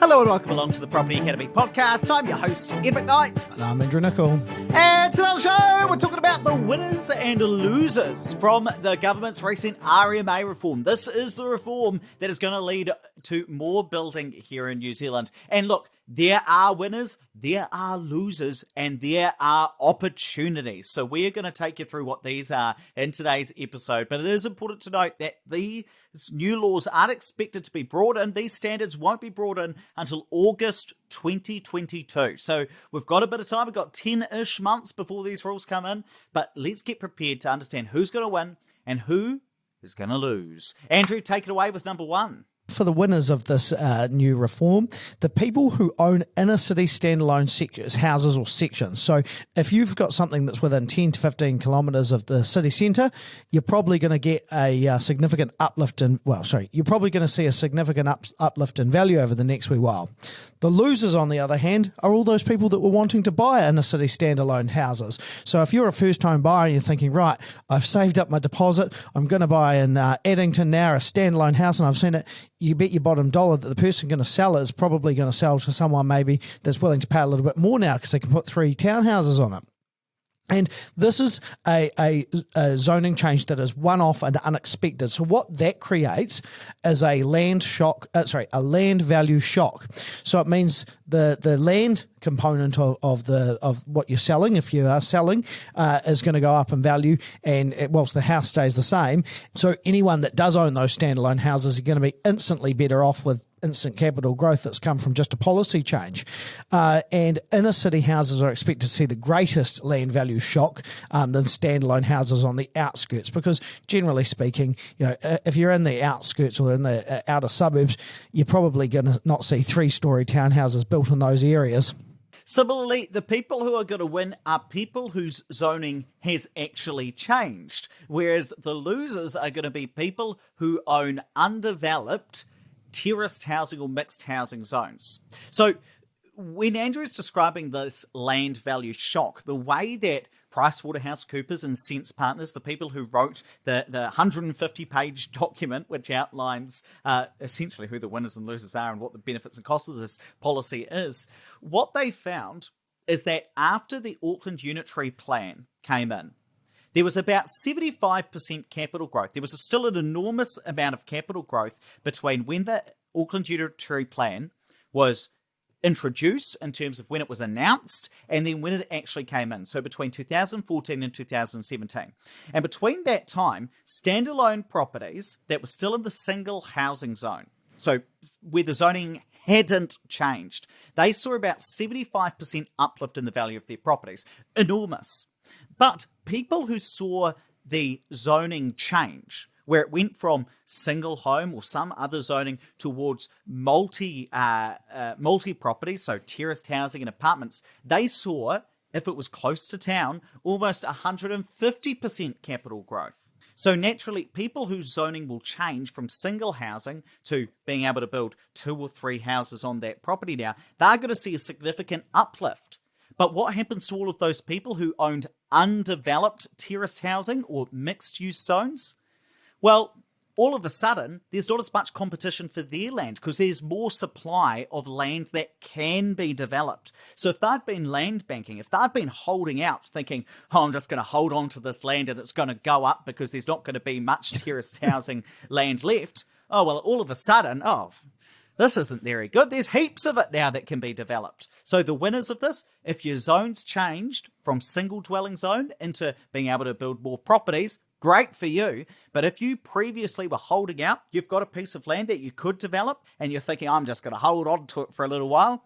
Hello and welcome along to the Property Academy podcast. I'm your host, Ed McKnight. And I'm Andrew Nicol. And today on the show, we're talking about the winners and losers from the government's recent RMA reform. This is the reform that is going to lead to more building here in New Zealand. And look, there are winners, there are losers, and there are opportunities. So we are going to take you through what these are in today's episode. But it is important to note that these new laws aren't expected to be brought in. These standards won't be brought in until August 2022. So we've got a bit of time. We've got 10-ish months before these rules come in. But let's get prepared to understand who's going to win and who is going to lose. Andrew, take it away with number one. For the winners of this new reform, the people who own inner city standalone sectors, houses or sections. So if you've got something that's within 10 to 15 kilometres of the city centre, you're probably going to get a significant uplift in, you're probably going to see a significant uplift in value over the next wee while. The losers, on the other hand, are all those people that were wanting to buy inner city standalone houses. So if you're a first home buyer and you're thinking, right, I've saved up my deposit, I'm going to buy in Addington now a standalone house and I've seen it, you bet your bottom dollar that the person going to sell it is probably going to sell to someone maybe that's willing to pay a little bit more now because they can put 3 townhouses on it. And this is a zoning change that is one-off and unexpected. So what that creates is a land value shock. So it means the land component of what you're selling, if you are selling, is going to go up in value, and whilst the house stays the same. So anyone that does own those standalone houses are going to be instantly better off with instant capital growth that's come from just a policy change. And inner city houses are expected to see the greatest land value shock than standalone houses on the outskirts, because generally speaking, if you're in the outskirts or in the outer suburbs, you're probably going to not see 3-story townhouses built in those areas. Similarly, the people who are going to win are people whose zoning has actually changed, whereas the losers are going to be people who own undeveloped terraced housing or mixed housing zones. So when Andrew is describing this land value shock, the way that PricewaterhouseCoopers and Sense Partners, the people who wrote the 150-page document which outlines essentially who the winners and losers are and what the benefits and costs of this policy is, what they found is that after the Auckland Unitary Plan came in, there was about 75% capital growth. There was still an enormous amount of capital growth between when the Auckland Unitary Plan was introduced in terms of when it was announced and then when it actually came in. So between 2014 and 2017. And between that time, standalone properties that were still in the single housing zone, so where the zoning hadn't changed, they saw about 75% uplift in the value of their properties. Enormous. But people who saw the zoning change, where it went from single home or some other zoning towards multi properties, so terraced housing and apartments, they saw, if it was close to town, almost 150% capital growth. So naturally, people whose zoning will change from single housing to being able to build 2 or 3 houses on that property now, they're going to see a significant uplift. But what happens to all of those people who owned undeveloped terraced housing or mixed-use zones? Well, all of a sudden, there's not as much competition for their land because there's more supply of land that can be developed. So if they'd been land banking, if they'd been holding out thinking, I'm just going to hold on to this land and it's going to go up because there's not going to be much terraced housing land left, all of a sudden, this isn't very good. There's heaps of it now that can be developed. So the winners of this, if your zone's changed from single dwelling zone into being able to build more properties, great for you. But if you previously were holding out, you've got a piece of land that you could develop and you're thinking, I'm just going to hold on to it for a little while,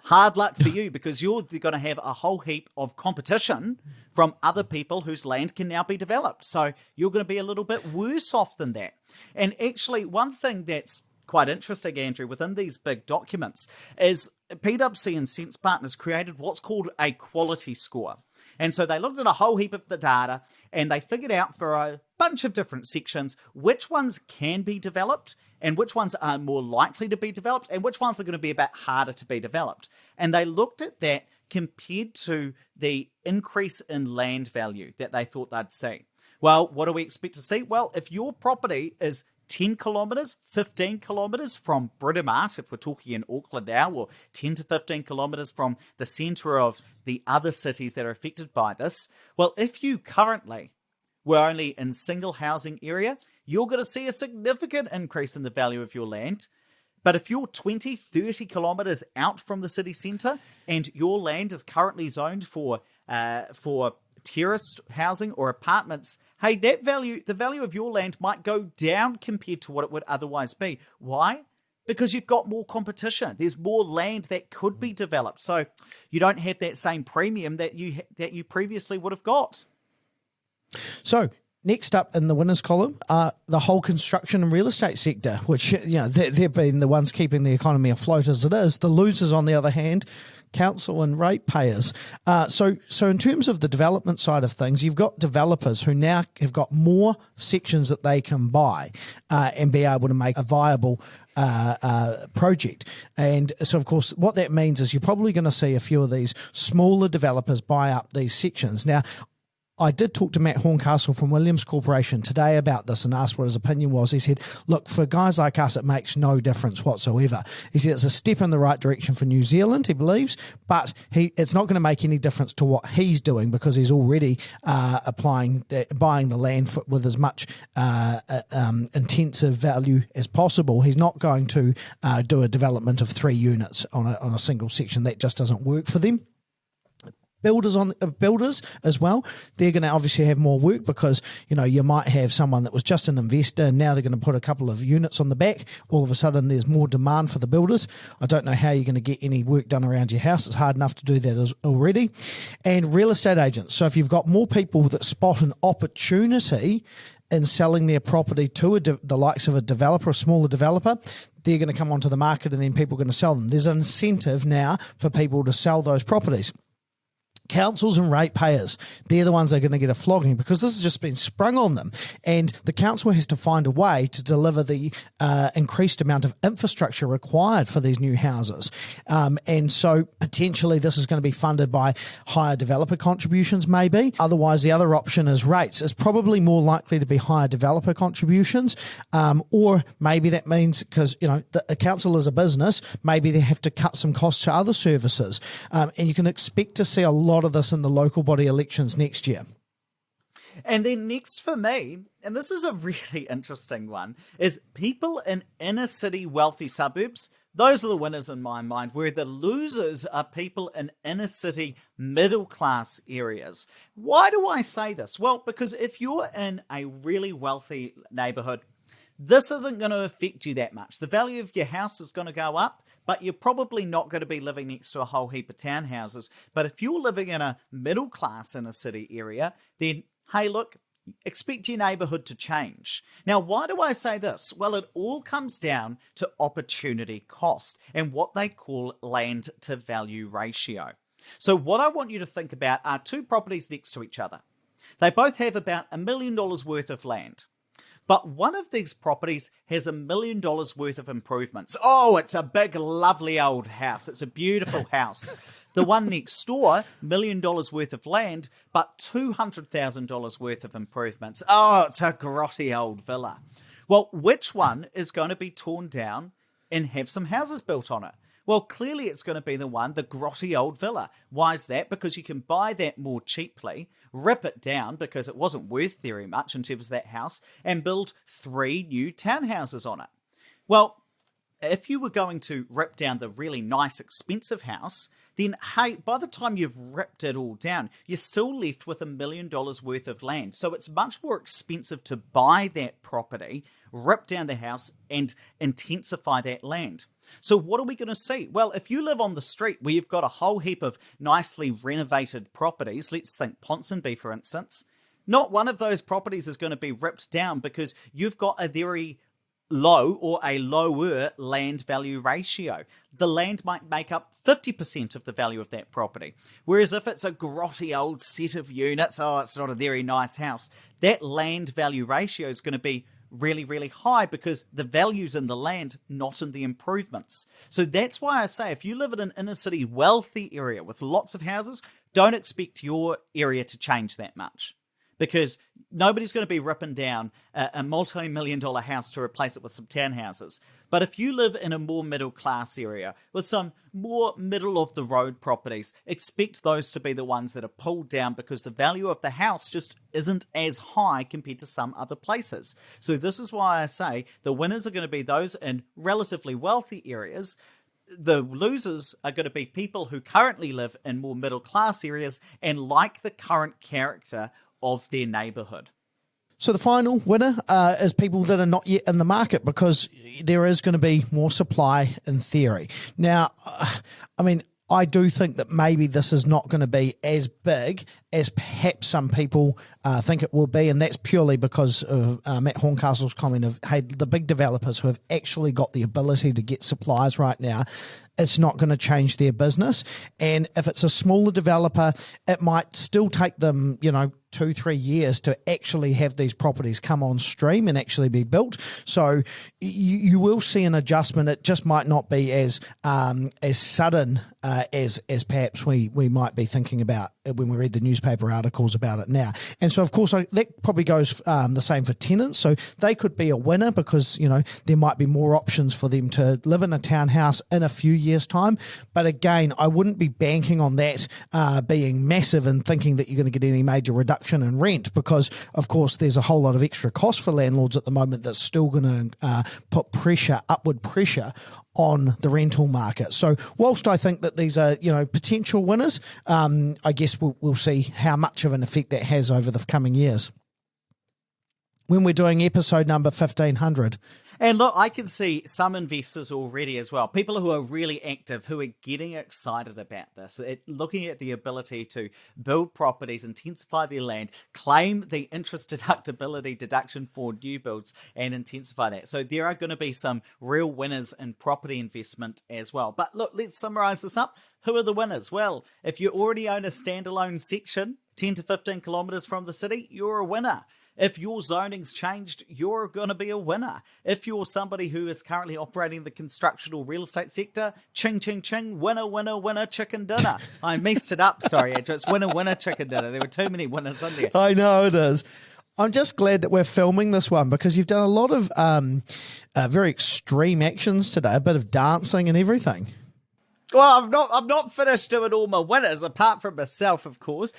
hard luck for you, because you're going to have a whole heap of competition from other people whose land can now be developed. So you're going to be a little bit worse off than that. And actually, one thing that's quite interesting, Andrew, within these big documents is PwC and Sense Partners created what's called a quality score. And so they looked at a whole heap of the data and they figured out for a bunch of different sections which ones can be developed and which ones are more likely to be developed and which ones are going to be a bit harder to be developed. And they looked at that compared to the increase in land value that they thought they'd see. Well, what do we expect to see? Well, if your property is 10 kilometres, 15 kilometres from Britomart, if we're talking in Auckland now, or 10 to 15 kilometres from the centre of the other cities that are affected by this, well, if you currently were only in single housing area, you're going to see a significant increase in the value of your land. But if you're 20, 30 kilometres out from the city centre and your land is currently zoned for terraced housing or apartments, hey, the value of your land might go down compared to what it would otherwise be. Why? Because you've got more competition. There's more land that could be developed. So you don't have that same premium that you previously would have got. So next up in the winners column are the whole construction and real estate sector, which, they've been the ones keeping the economy afloat as it is. The losers, on the other hand, council and ratepayers. So in terms of the development side of things, you've got developers who now have got more sections that they can buy and be able to make a viable project. And so, of course, what that means is you're probably going to see a few of these smaller developers buy up these sections. Now, I did talk to Matt Horncastle from Williams Corporation today about this and asked what his opinion was. He said, look, for guys like us, it makes no difference whatsoever. He said it's a step in the right direction for New Zealand, he believes, but it's not going to make any difference to what he's doing because he's already buying the land with as much intensive value as possible. He's not going to do a development of 3 units on a single section. That just doesn't work for them. Builders as well, they're going to obviously have more work because you might have someone that was just an investor and now they're going to put a couple of units on the back. All of a sudden there's more demand for the builders. I don't know how you're going to get any work done around your house. It's hard enough to do that already. And real estate agents, so if you've got more people that spot an opportunity in selling their property to the likes of a developer, a smaller developer, they're going to come onto the market and then people are going to sell them. There's an incentive now for people to sell those properties. Councils and ratepayers, they're the ones that are going to get a flogging because this has just been sprung on them. And the council has to find a way to deliver the increased amount of infrastructure required for these new houses. And so potentially this is going to be funded by higher developer contributions maybe. Otherwise, the other option is rates. It's probably more likely to be higher developer contributions. Or maybe that means because, the council is a business, maybe they have to cut some costs to other services. And you can expect to see a lot of this in the local body elections next year. And then next for me, and this is a really interesting one, is people in inner city wealthy suburbs. Those are the winners in my mind, where the losers are people in inner city middle class areas. Why do I say this? Well, because if you're in a really wealthy neighborhood, this isn't going to affect you that much. The value of your house is going to go up, but you're probably not going to be living next to a whole heap of townhouses. But if you're living in a middle class inner city area, then, hey, look, expect your neighborhood to change. Now, why do I say this? Well, it all comes down to opportunity cost and what they call land to value ratio. So what I want you to think about are 2 properties next to each other. They both have about $1 million worth of land. But one of these properties has $1 million worth of improvements. Oh, it's a big, lovely old house. It's a beautiful house. The one next door, $1 million worth of land, but $200,000 worth of improvements. Oh, it's a grotty old villa. Well, which one is going to be torn down and have some houses built on it? Well, clearly it's going to be the grotty old villa. Why is that? Because you can buy that more cheaply, rip it down because it wasn't worth very much in terms of that house, and build 3 new townhouses on it. Well, if you were going to rip down the really nice, expensive house, then, hey, by the time you've ripped it all down, you're still left with $1 million worth of land. So it's much more expensive to buy that property, rip down the house, and intensify that land. So what are we going to see? Well, if you live on the street where you've got a whole heap of nicely renovated properties, let's think Ponsonby, for instance, not one of those properties is going to be ripped down because you've got a very low or a lower land value ratio. The land might make up 50% of the value of that property. Whereas if it's a grotty old set of units, it's not a very nice house, that land value ratio is going to be really, really high because the value's in the land, not in the improvements. So that's why I say if you live in an inner city wealthy area with lots of houses, don't expect your area to change that much. because nobody's going to be ripping down a multi-million-dollar house to replace it with some townhouses. But if you live in a more middle-class area with some more middle-of-the-road properties, expect those to be the ones that are pulled down because the value of the house just isn't as high compared to some other places. So this is why I say the winners are going to be those in relatively wealthy areas. The losers are going to be people who currently live in more middle-class areas and like the current character of their neighbourhood. So the final winner is people that are not yet in the market, because there is going to be more supply in theory. Now, I do think that maybe this is not going to be as big as perhaps some people think it will be, and that's purely because of Matt Horncastle's comment of, hey, the big developers who have actually got the ability to get supplies right now, it's not going to change their business. And if it's a smaller developer, it might still take them, 2-3 years to actually have these properties come on stream and actually be built. So you will see an adjustment. It just might not be as sudden as perhaps we might be thinking about when we read the newspaper articles about it now. And so, of course, that probably goes the same for tenants. So they could be a winner because, there might be more options for them to live in a townhouse in a few years' time. But again, I wouldn't be banking on that being massive and thinking that you're going to get any major reduction in rent, because, of course, there's a whole lot of extra cost for landlords at the moment that's still going to put upward pressure on the rental market. So whilst I think that these are, potential winners, I guess we'll see how much of an effect that has over the coming years when we're doing episode number 1500. And look, I can see some investors already as well, people who are really active, who are getting excited about this, looking at the ability to build properties, intensify their land, claim the interest deductibility deduction for new builds and intensify that. So there are going to be some real winners in property investment as well. But look, let's summarize this up. Who are the winners? Well, if you already own a standalone section 10 to 15 kilometers from the city, you're a winner. If your zoning's changed, you're going to be a winner. If you're somebody who is currently operating the construction or real estate sector, ching, ching, ching, winner, winner, winner, chicken dinner. I messed it up. Sorry, Andrew. It's winner, winner, chicken dinner. There were too many winners in there. I know it is. I'm just glad that we're filming this one, because you've done a lot of very extreme actions today, a bit of dancing and everything. Well, I'm not finished doing all my winners, apart from myself, of course.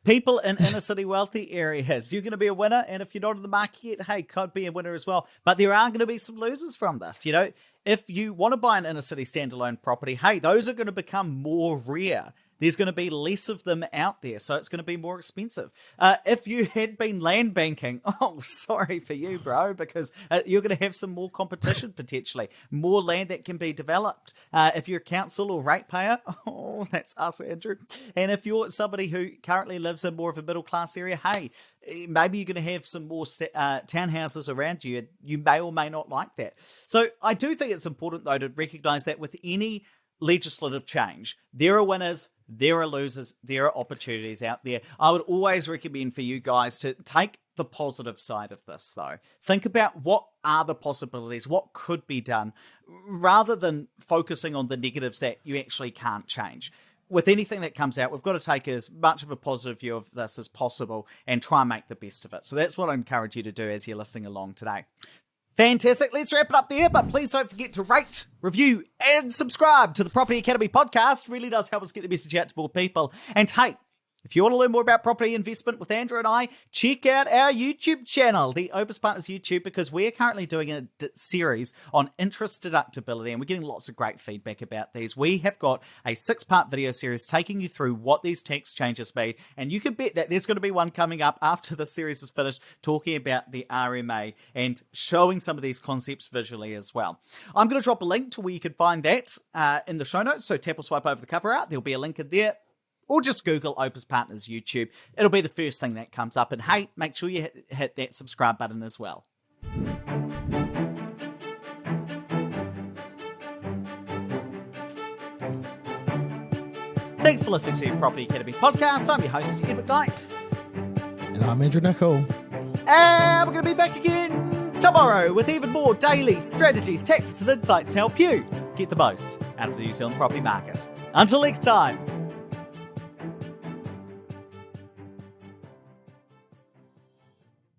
People in inner city wealthy areas, you're going to be a winner. And if you're not in the market yet, hey, could be a winner as well. But there are going to be some losers from this. If you want to buy an inner city standalone property, hey, those are going to become more rare. There's going to be less of them out there, so it's going to be more expensive. If you had been land banking, sorry for you, bro, because you're going to have some more competition potentially, more land that can be developed. If you're a council or ratepayer, that's us, Andrew. And if you're somebody who currently lives in more of a middle-class area, hey, maybe you're going to have some more townhouses around you. You may or may not like that. So I do think it's important, though, to recognise that with any legislative change, there are winners, there are losers, there are opportunities out there. I would always recommend for you guys to take the positive side of this, though. Think about what are the possibilities, what could be done, rather than focusing on the negatives that you actually can't change. With anything that comes out, we've got to take as much of a positive view of this as possible and try and make the best of it. So that's what I encourage you to do as you're listening along today. Fantastic. Let's wrap it up there, but please don't forget to rate, review, and subscribe to the Property Academy podcast. It really does help us get the message out to more people. And hey, if you want to learn more about property investment with Andrew and I, check out our YouTube channel, the Opus Partners YouTube, because we're currently doing a series on interest deductibility, and we're getting lots of great feedback about these. We have got a 6-part video series taking you through what these tax changes mean, and you can bet that there's going to be one coming up after the series is finished, talking about the RMA and showing some of these concepts visually as well. I'm going to drop a link to where you can find that in the show notes, so tap or swipe over the cover art. There'll be a link in there. Or just Google Opus Partners YouTube. It'll be the first thing that comes up. And hey, make sure you hit that subscribe button as well. Thanks for listening to the Property Academy podcast. I'm your host, Ed McKnight. And I'm Andrew Nicol. And we're going to be back again tomorrow with even more daily strategies, tactics, and insights to help you get the most out of the New Zealand property market. Until next time.